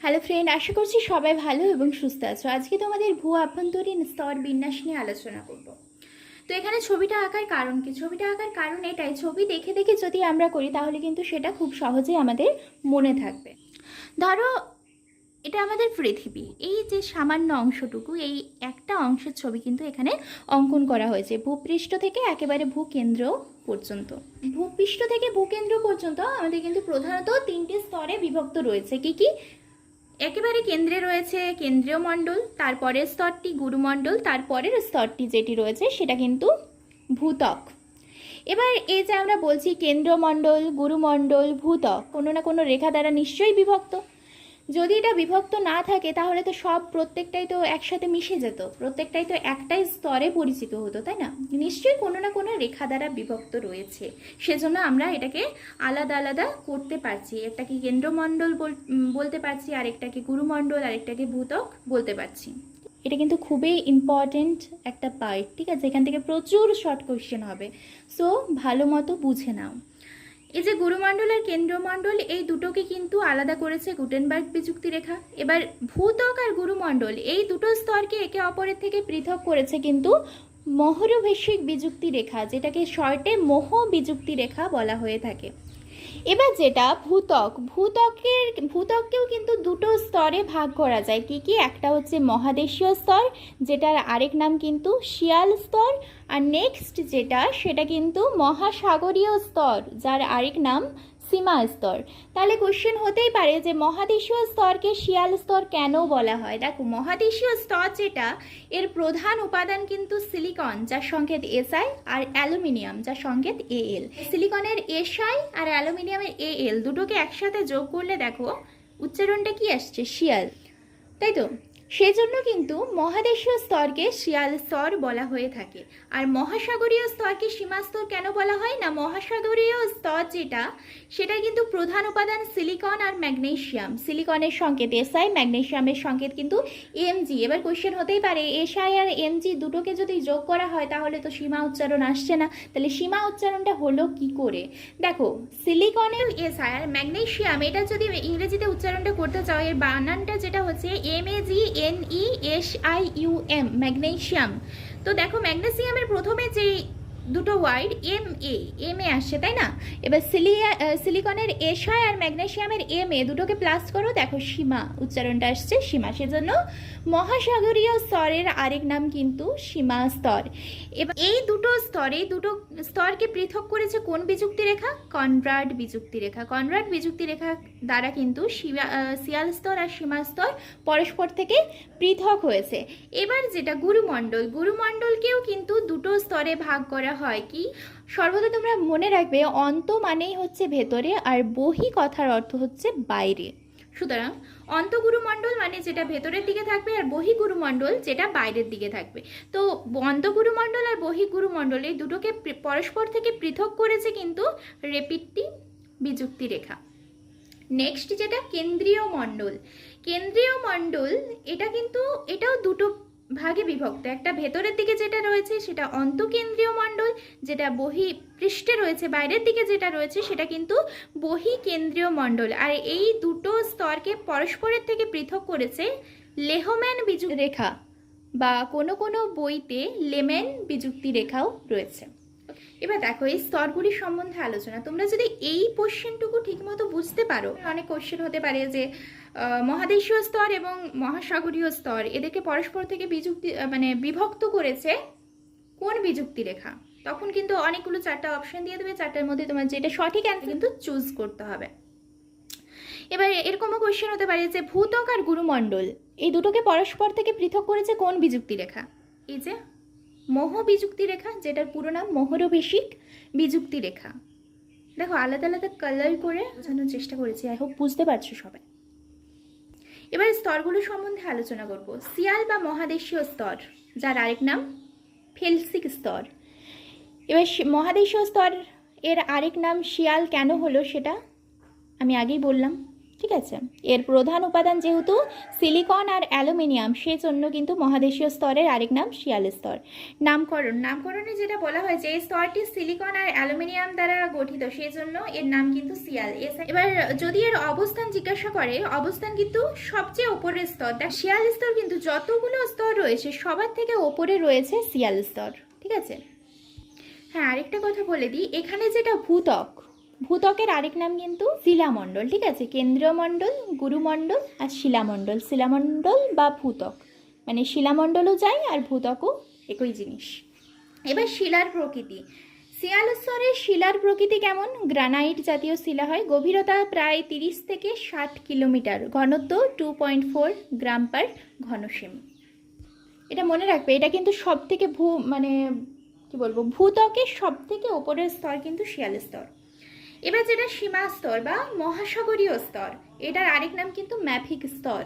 Hello friend, আশা করছি সবাই ভালো এবং সুস্থ আছো। আজকে তোমাদের ভূ আভ্যন্তরীণ স্তর বিন্যাস নিয়ে আলোচনা করব। তো এখানে ছবিটা আঁকার কারণ কি? ছবিটা আঁকার কারণ এটাই, ছবি দেখে দেখে যদি আমরা করি তাহলে কিন্তু সেটা খুব সহজেই আমাদের মনে থাকবে। ধরো এটা আমাদের পৃথিবী, এই যে সামান্য অংশটুকু, এই একটা অংশের ছবি কিন্তু এখানে অঙ্কন করা হয়েছে ভূপৃষ্ঠ থেকে একেবারে ভূকেন্দ্র পর্যন্ত। ভূপৃষ্ঠ থেকে ভূকেন্দ্র পর্যন্ত আমাদের কিন্তু প্রধানত তিনটে স্তরে বিভক্ত রয়েছে। কি কি? একেবারে কেন্দ্রে রয়েছে কেন্দ্রীয় মণ্ডল, তারপরের স্তরটি গুরুমণ্ডল, তারপরের স্তরটি যেটি রয়েছে সেটা কিন্তু ভূত্বক। এবার এই যে আমরা বলছি কেন্দ্রমণ্ডল, গুরুমণ্ডল, ভূত্বক, কোনো না কোনো রেখা দ্বারা নিশ্চয়ই বিভক্ত। যদি এটা বিভক্ত না থাকে তাহলে তো প্রত্যেকটাই তো একসাথে মিশে যেত, প্রত্যেকটাই তো একটাই স্তরে পরিচিত হতো, তাই না? নিশ্চয়ই কোনো না কোনো রেখা দ্বারা বিভক্ত রয়েছে, সেজন্য আমরা এটাকে আলাদা আলাদা করতে পারছি। একটাকে কেন্দ্রমণ্ডল বলতে পারছি, আরেকটাকে গুরুমণ্ডল, আরেকটাকে ভূত্বক বলতে পারছি। এটা কিন্তু খুবই ইম্পর্টেন্ট একটা পার্ট, ঠিক আছে? এখান থেকে প্রচুর শর্ট কোয়েশ্চেন হবে, সো ভালো মতো বুঝে নাও। এই যে গুরুমণ্ডল আর কেন্দ্রমণ্ডল, এই দুটোকে কিন্তু আলাদা করেছে গুটেনবার্গ বিযুক্তি রেখা। এবার ভূত্বক আর গুরুমণ্ডল এই দুটো স্তরকে একে অপরের থেকে পৃথক করেছে কিন্তু মহরভেশিক বিযুক্তি রেখা, যেটাকে শর্টে মোহ বিযুক্তি রেখা বলা হয়ে থাকে। এবার যেটা ভূত্বককেও কিন্তু দুটো স্তরে ভাগ করা যায়। কি কি? একটা হচ্ছে মহাদেশীয় স্তর, যেটার আরেক নাম কিন্তু শিয়াল স্তর, আর নেক্সট যেটা সেটা কিন্তু মহাসাগরীয় স্তর, যার আরেক নাম সীমা স্তর। তাহলে কোশ্চেন হতেই পারে যে মহাদেশীয় স্তরকে শিয়াল স্তর কেন বলা হয়। দেখো, মহাদেশীয় স্তর যেটা, এর প্রধান উপাদান কিন্তু সিলিকন, যার সংকেত এসআই, আর অ্যালুমিনিয়াম, যার সংকেত এএল। সিলিকনের এসআই আর অ্যালুমিনিয়ামের এএল দুটোকে একসাথে যোগ করলে দেখো উচ্চারণটা কি আসছে? শিয়াল, তাই তো? সেজন্য কিন্তু মহাদেশীয় স্তরকে শিয়াল স্তর বলা হয়ে থাকে। আর মহাসাগরীয় স্তরকে সীমা স্তর কেন বলা হয় না? মহাসাগরীয় স্তর যেটা, সেটা কিন্তু প্রধান উপাদান সিলিকন আর ম্যাগনেসিয়াম। সিলিকনের সংকেত এসআই, ম্যাগনেসিয়ামের সংকেত কিন্তু এমজি। এবার কোশ্চেন হতেই পারে এসআই আর এমজি দুটোকে যদি যোগ করা হয় তাহলে তো সীমা উচ্চারণ আসছে না, তাহলে সীমা উচ্চারণটা হলো কি করে? দেখো, সিলিকনের এসআই আর ম্যাগনেসিয়াম, এটা যদি ইংরেজিতে উচ্চারণটা করতে চাও, এর বানানটা যেটা হচ্ছে MAGNESIUM, ম্যাগনেসিয়াম। তো দেখো, ম্যাগনেসিয়ামের প্রথমে যে দুটো ওয়ার্ড এম এ আসছে, তাই না? এবার সিলিকনের এসআই আর ম্যাগনেসিয়ামের দুটোকে প্লাস করো, দেখো সীমা উচ্চারণটা আসছে সীমা। সেজন্য মহাসাগরীয় স্তরের আরেক নাম কিন্তু সীমা স্তর। এবার এই দুটো স্তরকে পৃথক করেছে কোন বিযুক্তি রেখা? কনরাড বিযুক্তি রেখা। কনরাড বিযুক্তি রেখা দ্বারা কিন্তু শিয়াল স্তর আর সীমা স্তর পরস্পর থেকে পৃথক হয়েছে। এবার যেটা গুরুমণ্ডলকেও কিন্তু দুটো স্তরে ভাগ করা হয়। কি? সর্বদা তোমরা মনে রাখবে, অন্ত মানেই হচ্ছে ভেতরে, আর বহি কথার অর্থ হচ্ছে বাইরে। সুতরাং অন্তগুরুমণ্ডল মানে যেটা ভেতরের দিকে থাকবে, আর বহিগুরুমণ্ডল যেটা বাইরের দিকে থাকবে। তো অন্তগুরুমণ্ডল আর বহিগুরুমণ্ডল এই দুটোকে পরস্পর থেকে পৃথক করেছে কিন্তু রেপিটটি বিযুক্তি রেখা। নেক্সট যেটা কেন্দ্রীয় মণ্ডল, এটা কিন্তু এটাও দুটো ভাগে বিভক্ত। একটা ভেতরের দিকে যেটা রয়েছে সেটা অন্তঃকেন্দ্রীয় মণ্ডল, যেটা বহি পৃষ্ঠে রয়েছে বাইরের দিকে যেটা রয়েছে সেটা কিন্তু বহিকেন্দ্রীয় মণ্ডল। আর এই দুটো স্তরকে পরস্পরের থেকে পৃথক করেছে লেহম্যান বিযুক্তি রেখা, বা কোনো কোনো বইতে লেমেন বিযুক্তি রেখাও রয়েছে। এবার দেখো, এই স্তরগুলির সম্বন্ধে আলোচনা। তোমরা যদি এই কোশ্চেনটুকু ঠিকমতো বুঝতে পারো, অনেক কোশ্চেন হতে পারে যে মহাদেশীয় স্তর এবং মহাসাগরীয় স্তর এদেরকে পরস্পর থেকে বিভক্ত করেছে কোন বিযুক্তি রেখা, তখন কিন্তু অনেকগুলো চারটা অপশন দিয়ে দেবে, চারটার মধ্যে তোমার যেটা সঠিক অ্যান্সার কিন্তু চুজ করতে হবে। এবার এরকমও কোশ্চেন হতে পারে যে ভূত্বক আর গুরুমণ্ডল এই দুটোকে পরস্পর থেকে পৃথক করেছে কোন বিযুক্তি রেখা? এই যে মোহ বিযুক্তি রেখা, যেটার পুরো নাম মহরভেশিক বিযুক্তি রেখা। দেখো, আলাদা আলাদা কালার করে বোঝানোর চেষ্টা করেছি, আই হোপ বুঝতে পারছো সবাই। এবার স্তরগুলো সম্বন্ধে আলোচনা করব। শিয়াল বা মহাদেশীয় স্তর, যার আরেক নাম ফেলসিক স্তর। এবার মহাদেশীয় স্তর এর আরেক নাম শিয়াল কেন হলো সেটা আমি আগেই বললাম। ঠিক আছে। এর প্রধান উপাদান যেহেতু সিলিকন আর অ্যালুমিনিয়াম, সেজন্য কিন্তু মহাদেশীয় স্তরের আরেক নাম শিয়াল স্তর। নামকরণে যেটা বলা হয়েছে, এই স্তরটি সিলিকন আর অ্যালুমিনিয়াম দ্বারা গঠিত, সেজন্য এর নাম কিন্তু শিয়াল। এবার যদি এর অবস্থান জিজ্ঞাসা করে, অবস্থান কিন্তু সবচেয়ে ওপরের স্তর। দেখ, শিয়াল স্তর কিন্তু যতগুলো স্তর রয়েছে সবার থেকে ওপরে রয়েছে শিয়াল স্তর। ঠিক আছে। হ্যাঁ, আরেকটা কথা বলে দিই, এখানে যেটা ভূত্বকের আরেক নাম কিন্তু শিলামণ্ডল। ঠিক আছে, কেন্দ্রীয় মণ্ডল, গুরুমণ্ডল আর শিলামণ্ডল। শিলামণ্ডল বা ভূত্বক মানে শিলামণ্ডলও যায় আর ভূত্বকও একই জিনিস। এবার শিলার প্রকৃতি। শিয়াল স্তরের শিলার প্রকৃতি কেমন? গ্রানাইট জাতীয় শিলা হয়, গভীরতা প্রায় 30 থেকে 60 কিলোমিটার, ঘনত্ব 2.4 গ্রাম পার ঘনসেমি। এটা মনে রাখবে, এটা কিন্তু সব থেকে ভূত্বকের সব থেকে ওপরের স্তর কিন্তু শিয়াল স্তর। এবার যেটা সীমা স্তর বা মহাসাগরীয় স্তর, এটার আরেক নাম কিন্তু ম্যাফিক স্তর।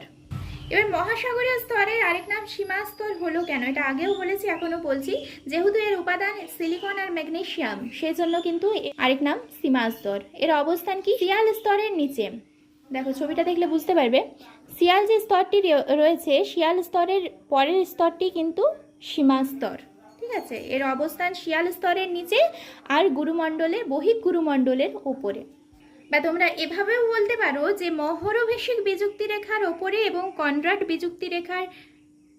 এবার মহাসাগরীয় স্তরের আরেক নাম সীমা স্তর হলো কেন, এটা আগেও বলেছি এখনো বলছি, যেহেতু এর উপাদান সিলিকন আর ম্যাগনেসিয়াম, সেজন্য কিন্তু আরেক নাম সীমা স্তর। এর অবস্থান কি? শিয়াল স্তরের নিচে। দেখো ছবিটা দেখলে বুঝতে পারবে, শিয়াল যে স্তরটি রয়েছে, শিয়াল স্তরের পরের স্তরটি কিন্তু সীমা স্তর। ঠিক আছে, এর অবস্থান শিয়াল স্তরের নিচে আর গুরুমণ্ডলের বহিঃগুরুমণ্ডলের ওপরে। বা তোমরা এভাবেও বলতে পারো যে মহরভেশিক বিযুক্তি রেখার ওপরে এবং কনরাড বিযুক্তি রেখার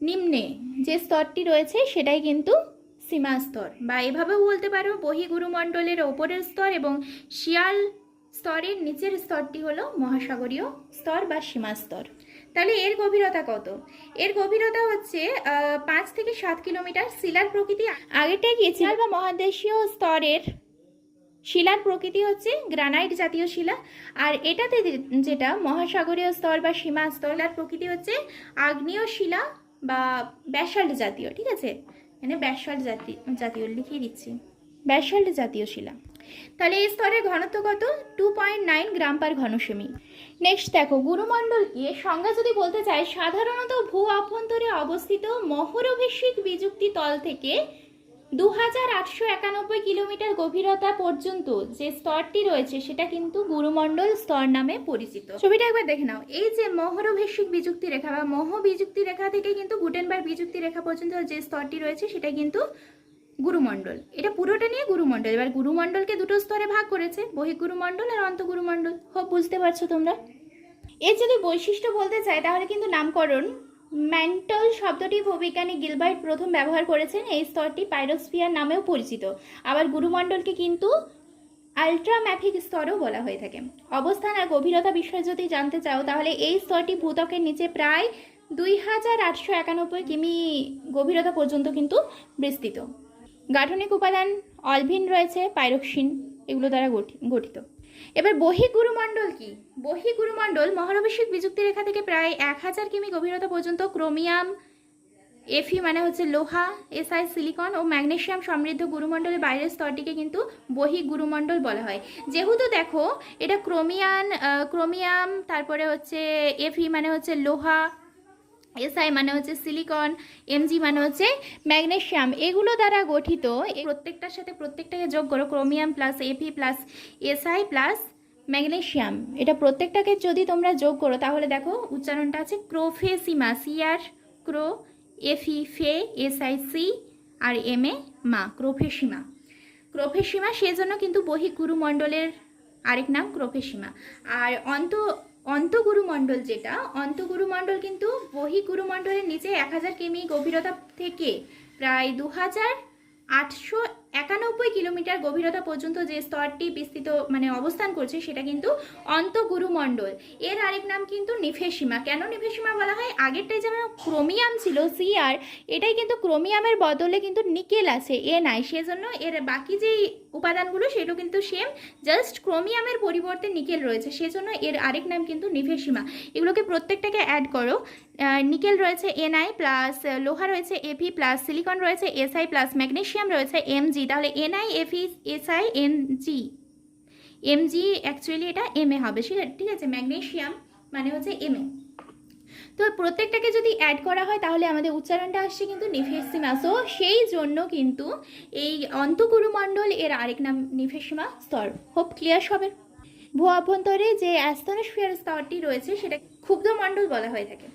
নিম্নে যে স্তরটি রয়েছে সেটাই কিন্তু সীমা স্তর। বা এভাবেও বলতে পারো বহিঃগুরুমণ্ডলের ওপরের স্তর এবং শিয়াল স্তরের নিচের স্তরটি হলো মহাসাগরীয় স্তর বা সীমা স্তর। তাহলে এর গভীরতা কত? এর গভীরতা হচ্ছে 5 থেকে 7 কিলোমিটার। শিলার প্রকৃতি আগেরটাই গিয়েছিল, বা মহাদেশীয় স্তরের শিলার প্রকৃতি হচ্ছে গ্রানাইট জাতীয় শিলা, আর এটাতে যেটা মহাসাগরীয় স্তর বা সীমা স্তরের প্রকৃতি হচ্ছে আগ্নেয় শিলা বা ব্যাসাল্ট জাতীয়। ঠিক আছে, মানে ব্যাসাল্ট জাতীয় লিখিয়ে দিচ্ছি, ব্যাসাল্ট জাতীয় শিলা। তাহলে এই স্তরের ঘনত্ব কত? 2.9 গ্রাম পার ঘনসেমি। নেক্সট দেখো, গুরুমণ্ডলকে সংজ্ঞা যদি বলতে চাই, সাধারণত ভূ অভ্যন্তরে অবস্থিত মহরভেশিক বিযুক্তি তল থেকে 2891 কিলোমিটার গভীরতা পর্যন্ত যে স্তরটি রয়েছে সেটা কিন্তু গুরুমণ্ডল স্তর নামে পরিচিত। ছবিটা একবার দেখে নাও, এই যে মহরভেশিক বিযুক্তি রেখা বা মহ বিযুক্তি রেখা থেকে কিন্তু গুটেনবার্গ বিযুক্তি রেখা পর্যন্ত যে স্তরটি রয়েছে সেটা কিন্তু গুরুমণ্ডল। এটা পুরোটা নিয়ে গুরুমণ্ডল। এবার গুরুমণ্ডলকে দুটো স্তরে ভাগ করেছে, বহিঃগুরুমণ্ডল আর অন্তঃগুরুমণ্ডল। হোপ বুঝতে পারছো তোমরা। এর যদি বৈশিষ্ট্য বলতে চাই তাহলে কিন্তু নামকরণ, ম্যান্টল শব্দটি ভূবিজ্ঞানী গিলবার্ট প্রথম ব্যবহার করেছেন। এই স্তরটি পাইরোস্ফিয়ার নামেও পরিচিত। আবার গুরুমণ্ডলকে কিন্তু আল্ট্রাম্যাফিক স্তরও বলা হয়ে থাকে। অবস্থান আর গভীরতা বিষয়ে যদি জানতে চাও তাহলে এই স্তরটি ভূত্বকের নিচে প্রায় 2891 কিমি গভীরতা পর্যন্ত কিন্তু বিস্তৃত। গাঠনিক উপাদান অলভিন রয়েছে, পাইরোক্সিন, এগুলো দ্বারা গঠিত। এবার বহিঃগুরুমণ্ডল কি? বহিঃগুরুমণ্ডল মহারভেশিক বিযুক্তি রেখা থেকে প্রায় 1000 কিমি গভীরতা পর্যন্ত ক্রোমিয়াম, এফি মানে হচ্ছে লোহা, এসআই সিলিকন ও ম্যাগনেসিয়াম সমৃদ্ধ গুরুমণ্ডলের বাইরের স্তরটিকে কিন্তু বহিঃগুরুমণ্ডল বলা হয়। যেহেতু দেখো এটা ক্রোমিয়াম, তারপরে হচ্ছে এফি মানে হচ্ছে লোহা, এসআই মানে হচ্ছে সিলিকন, এমজি মানে হচ্ছে ম্যাগনেসিয়াম, এগুলো দ্বারা গঠিত। প্রত্যেকটার সাথে প্রত্যেকটাকে যোগ করো, chromium plus Fe plus Si plus magnesium, এটা প্রত্যেকটাকে যদি তোমরা যোগ করো তাহলে দেখো উচ্চারণটা আছে ক্রোফেসিমা। সি আর ক্রো, এফি ফে, SI C R M A মা, ক্রোফেসিমা। ক্রোফেসিমা সেজন্য কিন্তু বহিঃগুরুমণ্ডলের আরেক নাম ক্রোফেসিমা। আর অন্তঃগুরুমণ্ডল যেটা, অন্তঃগুরুমণ্ডল কিন্তু বহিঃগুরুমণ্ডলের নিচে 1000 কিমি গভীরতা থেকে প্রায় 2891 কিলোমিটার গভীরতা পর্যন্ত যে স্তরটি বিস্তৃত অবস্থান করছে সেটা কিন্তু অন্তঃগুরুমণ্ডল। এর আরেক নাম কিন্তু নিফেসিমা। কেন নিফেসিমা বলা হয়? আগেরটাই যেমন ক্রোমিয়াম ছিল সিআর, এটাই কিন্তু ক্রোমিয়ামের বদলে কিন্তু নিকেল আছে এনআই, সেজন্য এর বাকি যেই উপাদানগুলো সেগুলো কিন্তু সেম, জাস্ট ক্রোমিয়ামের পরিবর্তে নিকেল রয়েছে, সেজন্য এর আরেক নাম কিন্তু নিফেসিমা। এগুলোকে প্রত্যেকটাকে অ্যাড করো, নিকেল রয়েছে এনআই প্লাস লোহা রয়েছে এফি প্লাস সিলিকন রয়েছে এসআই প্লাস ম্যাগনেসিয়াম রয়েছে এমজি, তাহলে Ni Fe Si Mg, Mg actually এটা এমএ হবে, ঠিক আছে, ম্যাগনেসিয়াম মানে হচ্ছে এমএ। তো প্রত্যেকটাকে যদি অ্যাড করা হয় তাহলে আমাদের উচ্চারণটা আসছে কিন্তু নিফেসিমা। সো সেই জন্য কিন্তু এই অন্তঃগুরুমণ্ডল এর আরেক নাম নিফেসিমা স্তর। হোপ ক্লিয়ার হবে। ভূ অভ্যন্তরে যে অ্যাস্তনোস্ফিয়ার স্তরটি রয়েছে সেটা ক্ষুব্ধ মণ্ডল বলা হয়ে থাকে।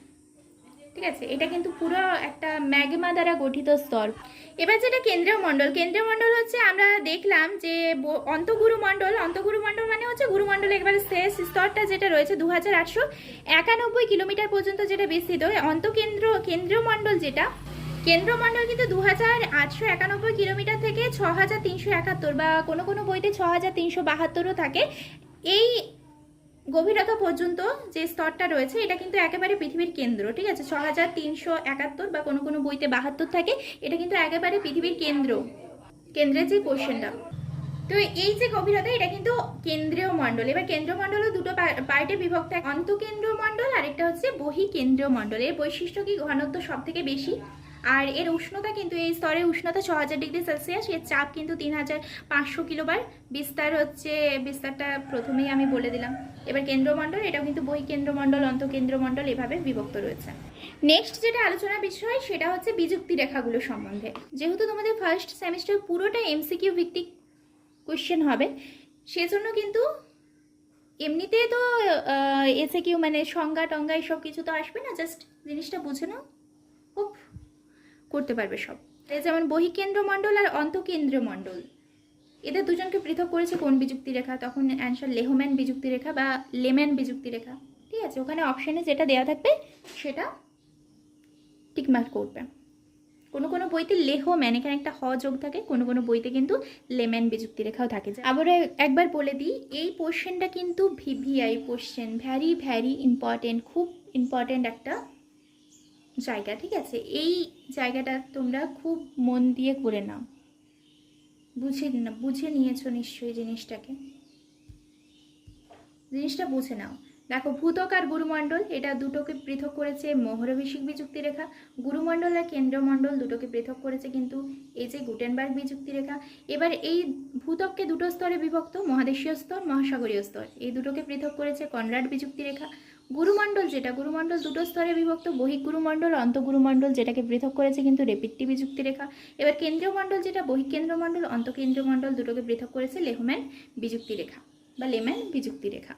ঠিক আছে, এটা কিন্তু পুরো একটা ম্যাগমা দ্বারা গঠিত স্তর। এবার যেটা কেন্দ্রীয় মণ্ডল, কেন্দ্রীয় মণ্ডল হচ্ছে আমরা দেখলাম যে অন্তঃগুরু মণ্ডল মানে হচ্ছে গুরুমণ্ডল একেবারে শেষ স্তরটা যেটা রয়েছে 2891 কিলোমিটার পর্যন্ত যেটা বিস্তৃত। কেন্দ্রীয় মণ্ডল যেটা কেন্দ্রমণ্ডল কিন্তু 2891 কিলোমিটার থেকে 6371 বা কোনো কোনো বইতে 6372ও থাকে। এই গভীরতা পর্যন্ত যে স্তরটা রয়েছে এটা কিন্তু একেবারে পৃথিবীর কেন্দ্র। ঠিক আছে, 6371 বা কোনো কোনো বইতে 72 থাকে, এটা কিন্তু একেবারে পৃথিবীর কেন্দ্রের যে কোশ্চেনটা। তো এই যে গভীরতা এটা কিন্তু কেন্দ্রীয় মণ্ডল। এবার কেন্দ্রীয় মণ্ডলও দুটো পার্টে বিভক্ত, অন্তঃকেন্দ্রীয় মণ্ডল আর একটা হচ্ছে বহিঃকেন্দ্রীয় মণ্ডল। এর বৈশিষ্ট্য কি, ঘনত্ব সব থেকে বেশি, আর এর উষ্ণতা কিন্তু এই স্তরের উষ্ণতা 6000 ডিগ্রি সেলসিয়াস, এর চাপ কিন্তু 3500 কিলোবার, বিস্তারটা প্রথমেই আমি বলে দিলাম। এবার কেন্দ্রমণ্ডল, এটাও কিন্তু বহিঃকেন্দ্রমণ্ডল, অন্তঃকেন্দ্রমণ্ডল এভাবে বিভক্ত রয়েছে। নেক্সট যেটা আলোচনা বিষয় সেটা হচ্ছে বিযুক্তি রেখাগুলো সম্বন্ধে। যেহেতু তোমাদের ফার্স্ট সেমিস্টার পুরোটা এমসিকিউ ভিত্তিক কোয়েশ্চেন হবে, সেজন্য কিন্তু এমনিতে তো এসএকিউ মানে সংজ্ঞা টঙ্গা এসব কিছু তো আসবে না, জাস্ট জিনিসটা বুঝে নাও, খুব করতে পারবে সব। যেমন বহিঃকেন্দ্র মণ্ডল আর অন্তঃকেন্দ্রীয় মণ্ডল, এদের দুজনকে পৃথক করেছে কোন বিযুক্তি রেখা? তখন অ্যান্সার লেহম্যান বিযুক্তি রেখা বা লেম্যান বিযুক্তি রেখা। ঠিক আছে, ওখানে অপশানে যেটা দেওয়া থাকবে সেটা টিকমার্ক করবে। কোনো কোনো বইতে লেহম্যান, এখানে একটা হ যোগ থাকে, কোনো কোনো বইতে কিন্তু লেম্যান বিযুক্তি রেখাও থাকে। আবার একবার বলে দিই, এই কোশ্চেনটা কিন্তু VVI question, very very important, খুব ইম্পর্টেন্ট একটা জায়গা। ঠিক আছে, এই জায়গাটা তোমরা খুব মন দিয়ে করে নাও, বুঝে নিয়েছো নিশ্চয়ই জিনিসটা বুঝে নাও। দেখো, ভূত্বক আর গুরুমণ্ডল এটা দুটোকে পৃথক করেছে মোহরভিষিক বিযুক্তি রেখা। গুরুমণ্ডল আর কেন্দ্রমণ্ডল দুটোকে পৃথক করেছে কিন্তু এই যে গুটেনবার্গ বিযুক্তি রেখা। এবার এই ভূত্বককে দুটো স্তরে বিভক্ত, মহাদেশীয় স্তর, মহাসাগরীয় স্তর, এই দুটোকে পৃথক করেছে কনরাড বিযুক্তি রেখা। গুরুমণ্ডল দুটো স্তরে বিভক্ত, বহিঃগুরুমণ্ডল, অন্তঃগুরুমণ্ডল, যেটাকে পৃথক করেছে কিন্তু রেপিট্টি বিযুক্তি রেখা। এবার কেন্দ্রীয় মণ্ডল যেটা বহিঃকেন্দ্রমণ্ডল, অন্তঃকেন্দ্রীয় মণ্ডল দুটোকে পৃথক করেছে লেহম্যান বিযুক্তি রেখা বা লেম্যান বিযুক্তি রেখা।